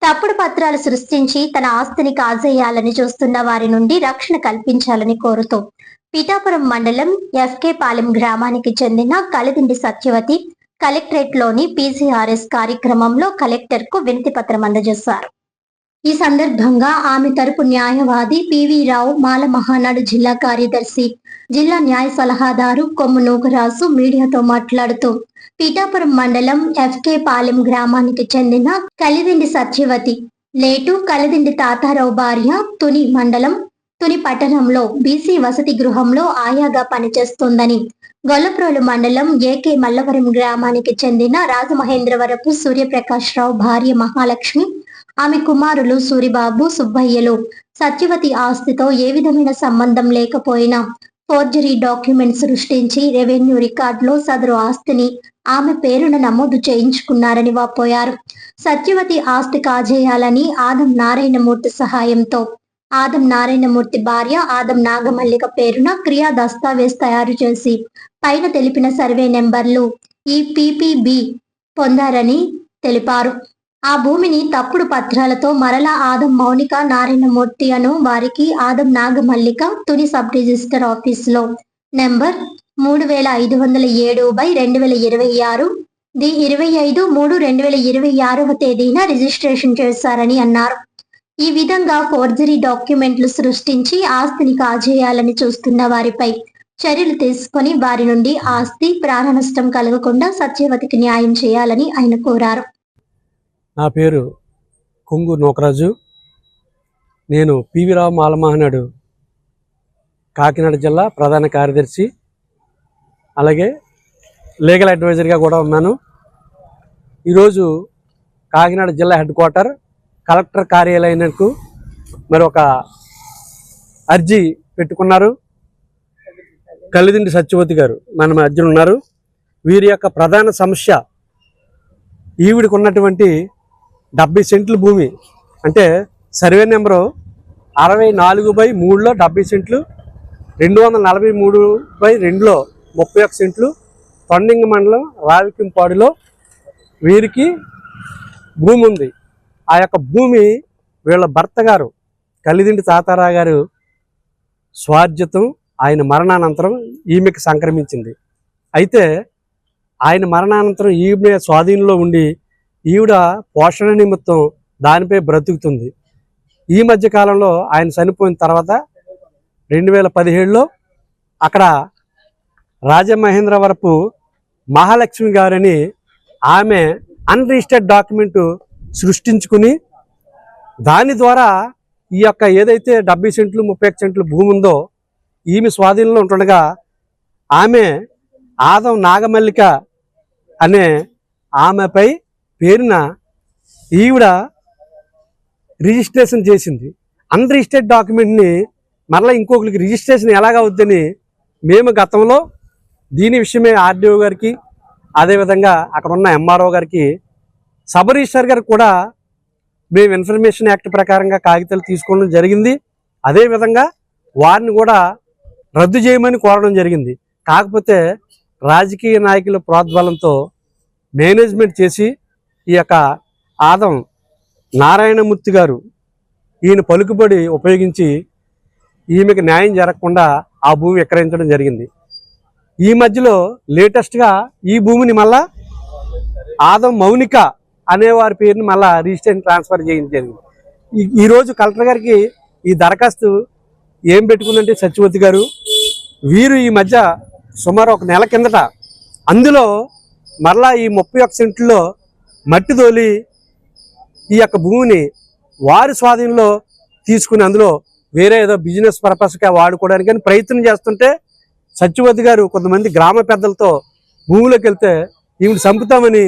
తప్పుడు పత్రాలు సృష్టించి తన ఆస్తిని కాజేయాలని చూస్తున్న వారి నుండి రక్షణ కల్పించాలని కోరుతూ పిఠాపురం మండలం ఎఫ్కే పాలెం గ్రామానికి చెందిన కలిదిండి సత్యవతి కలెక్టరేట్ లోని పీసీఆర్ఎస్ కార్యక్రమంలో కలెక్టర్ కు వినతి పత్రం అందజేశారు. ఈ సందర్భంగా ఆమె తరపు న్యాయవాది పివి రావు, మాల మహానాడు జిల్లా కార్యదర్శి, జిల్లా న్యాయ సలహాదారు కొమ్ము నూకరాజు మీడియాతో మాట్లాడుతూ పిఠాపురం మండలం ఎఫ్కే పాలెం గ్రామానికి చెందిన కలిదిండి సత్యవతి లేటు కలిదిండి తాతారావు భార్య తుని మండలం తుని పట్టణంలో బీసీ వసతి గృహంలో ఆయాగా పనిచేస్తోందని, గొల్లప్రోలు మండలం ఏకే మల్లవరం గ్రామానికి చెందిన రాజమహేంద్రవరపు సూర్యప్రకాష్ రావు భార్య మహాలక్ష్మి, ఆమె కుమారులు సూరిబాబు, సుబ్బయ్యలు సత్యవతి ఆస్తితో ఏ విధమైన సంబంధం లేకపోయినా ఫోర్జరీ డాక్యుమెంట్ సృష్టించి రెవెన్యూ రికార్డులో సదరు ఆస్తిని ఆమె పేరున నమోదు చేయించుకున్నారని వాపోయారు. సత్యవతి ఆస్తి కాజేయాలని ఆదం నారాయణమూర్తి సహాయంతో ఆదం నారాయణమూర్తి భార్య ఆదం నాగమల్లిక పేరున క్రియా దస్తావేజ్ తయారు చేసి పైన తెలిపిన సర్వే నెంబర్లు ఈ పీపీబీ పొందారని తెలిపారు. ఆ భూమిని తప్పుడు పత్రాలతో మరలా ఆదం మౌనిక నారాయణమూర్తి అను వారికి ఆదం నాగమల్లిక తుని సబ్ రిజిస్టర్ ఆఫీసులో నెంబర్ 3507/2026 ది 25/3/2026 తేదీన రిజిస్ట్రేషన్ చేశారని అన్నారు. ఈ విధంగా ఫోర్జరీ డాక్యుమెంట్లు సృష్టించి ఆస్తిని కాజేయాలని చూస్తున్న వారిపై చర్యలు తీసుకొని వారి నుండి ఆస్తి ప్రాణ నష్టం కలగకుండా సత్యవతికి న్యాయం చేయాలని ఆయన కోరారు. నా పేరు కొంగు నూకరాజు. నేను పివి రావు మాల మహానాడు కాకినాడ జిల్లా ప్రధాన కార్యదర్శి, అలాగే లీగల్ అడ్వైజర్గా కూడా ఉన్నాను. ఈరోజు కాకినాడ జిల్లా హెడ్ క్వార్టర్ కలెక్టర్ కార్యాలయానికి మరి ఒక అర్జీ పెట్టుకున్నారు. కలిదిండి సత్యవతి గారు మన మధ్యన ఉన్నారు. వీరి యొక్క ప్రధాన సమస్య ఈవిడికి ఉన్నటువంటి 70 సెంట్ల భూమి, అంటే సర్వే నెంబరు 64/3లో 70 సెంట్లు, 243/2లో 31 సెంట్లు, తొండింగ మండలం రావికింపాడులో వీరికి భూమి ఉంది. ఆ యొక్క భూమి వీళ్ళ భర్త గారు కలిదిండి తాతారావు గారు స్వార్జితం. ఆయన మరణానంతరం ఈమెకి సంక్రమించింది. అయితే ఆయన మరణానంతరం ఈమె స్వాధీనంలో ఉండి ఈవిడ పోషణ నిమిత్తం దానిపై బ్రతుకుతుంది. ఈ మధ్య కాలంలో ఆయన చనిపోయిన తర్వాత 2017లో అక్కడ రాజమహేంద్రవరపు మహాలక్ష్మి గారని ఆమె అన్రిజిస్టర్డ్ డాక్యుమెంటు సృష్టించుకుని దాని ద్వారా ఈ యొక్క ఏదైతే 70 సెంట్లు 31 సెంట్లు భూమి ఉందో ఈమె స్వాధీనంలో ఉంటుండగా ఆమె ఆదం నాగమల్లిక అనే ఆమెపై పేరున ఈవిడ రిజిస్ట్రేషన్ చేసింది. అన్రిజిస్టర్డ్ డాక్యుమెంట్ని మరలా ఇంకొకరికి రిజిస్ట్రేషన్ ఎలాగవుద్దని మేము గతంలో దీని విషయమే ఆర్డీఓ గారికి, అదేవిధంగా అక్కడ ఉన్న ఎంఆర్ఓ గారికి, సబ్ రిజిస్టర్ గారికి కూడా మేము ఇన్ఫర్మేషన్ యాక్ట్ ప్రకారంగా కాగితాలు తీసుకోవడం జరిగింది. అదేవిధంగా వారిని కూడా రద్దు చేయమని కోరడం జరిగింది. కాకపోతే రాజకీయ నాయకుల ప్రోద్బలంతో మేనేజ్మెంట్ చేసి ఈ యొక్క ఆదం నారాయణమూర్తి గారు ఈయన పలుకుబడి ఉపయోగించి ఈమెకి న్యాయం జరగకుండా ఆ భూమి విక్రయించడం జరిగింది. ఈ మధ్యలో లేటెస్ట్గా ఈ భూమిని మళ్ళా ఆదం మౌనిక అనేవారి పేరుని మళ్ళా రిజిస్ట్రేషన్ ట్రాన్స్ఫర్ చేయడం జరిగింది. ఈరోజు కలెక్టర్ గారికి ఈ దరఖాస్తు ఏం పెట్టుకుందంటే సత్యవతి గారు వీరు ఈ మధ్య సుమారు ఒక నెల కిందట అందులో మరలా ఈ 31 సెంట్లో మట్టి తోలి ఈ యొక్క భూమిని వారి స్వాధీనంలో తీసుకుని అందులో వేరే ఏదో బిజినెస్ పర్పస్గా వాడుకోవడానికి అని ప్రయత్నం చేస్తుంటే సత్యవతి గారు కొంతమంది గ్రామ పెద్దలతో భూమిలోకి వెళ్తే ఈవిని చంపుతామని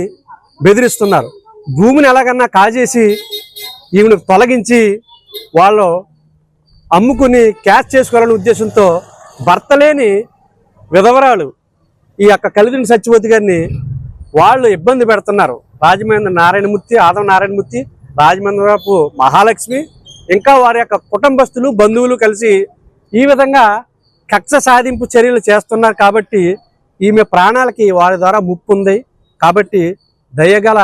బెదిరిస్తున్నారు. భూమిని ఎలాగన్నా కాజేసి ఈవిని తొలగించి వాళ్ళు అమ్ముకుని క్యాష్ చేసుకోవాలనే ఉద్దేశంతో భర్త లేని విధవరాలు ఈ యొక్క కలిదిండి సత్యవతి గారిని వాళ్ళు ఇబ్బంది పెడుతున్నారు. రాజమహేంద్ర నారాయణమూర్తి, ఆదం నారాయణమూర్తి, రాజమహేంద్రపు మహాలక్ష్మి, ఇంకా వారి యొక్క కుటుంబస్తులు బంధువులు కలిసి ఈ విధంగా కక్ష సాధింపు చర్యలు చేస్తున్నారు. కాబట్టి ఈమె ప్రాణాలకి వారి ద్వారా ముప్పు ఉంది. కాబట్టి దయగల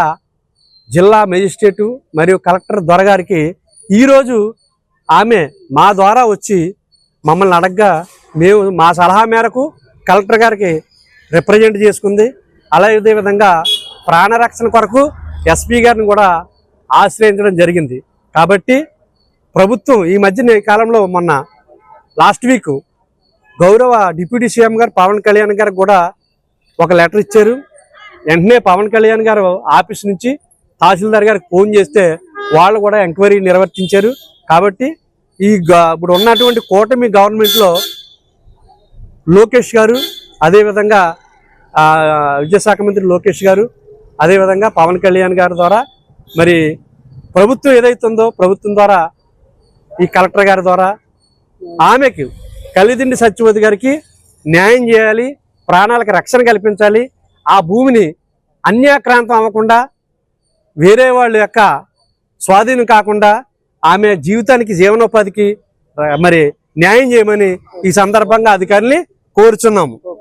జిల్లా మేజిస్ట్రేటు మరియు కలెక్టర్ దొరగారికి ఈరోజు ఆమె మా ద్వారా వచ్చి మమ్మల్ని అడగ్గా మేము మా సలహా మేరకు కలెక్టర్ గారికి రిప్రజెంట్ చేసుకుంది. అలాగే విధంగా ప్రాణరక్షణ కొరకు ఎస్పీ గారిని కూడా ఆశ్రయించడం జరిగింది. కాబట్టి ప్రభుత్వం ఈ మధ్యన కాలంలో మొన్న లాస్ట్ వీక్ గౌరవ డిప్యూటీ సీఎం గారు పవన్ కళ్యాణ్ గారికి కూడా ఒక లెటర్ ఇచ్చారు. వెంటనే పవన్ కళ్యాణ్ గారు ఆఫీస్ నుంచి తహసీల్దార్ గారికి ఫోన్ చేస్తే వాళ్ళు కూడా ఎంక్వైరీ నిర్వర్తించారు. కాబట్టి ఇప్పుడు ఉన్నటువంటి కూటమి గవర్నమెంట్లో లోకేష్ గారు, అదేవిధంగా విద్యాశాఖ మంత్రి లోకేష్ గారు, అదేవిధంగా పవన్ కళ్యాణ్ గారి ద్వారా మరి ప్రభుత్వం ఏదైతే ఉందో ప్రభుత్వం ద్వారా ఈ కలెక్టర్ గారి ద్వారా ఆమెకి కలిదిండి సత్యవతి గారికి న్యాయం చేయాలి, ప్రాణాలకు రక్షణ కల్పించాలి. ఆ భూమిని అన్యాక్రాంతం అవ్వకుండా వేరే వాళ్ళ యొక్క స్వాధీనం కాకుండా ఆమె జీవితానికి జీవనోపాధికి మరి న్యాయం చేయమని ఈ సందర్భంగా అధికారుల్ని కోరుచున్నాము.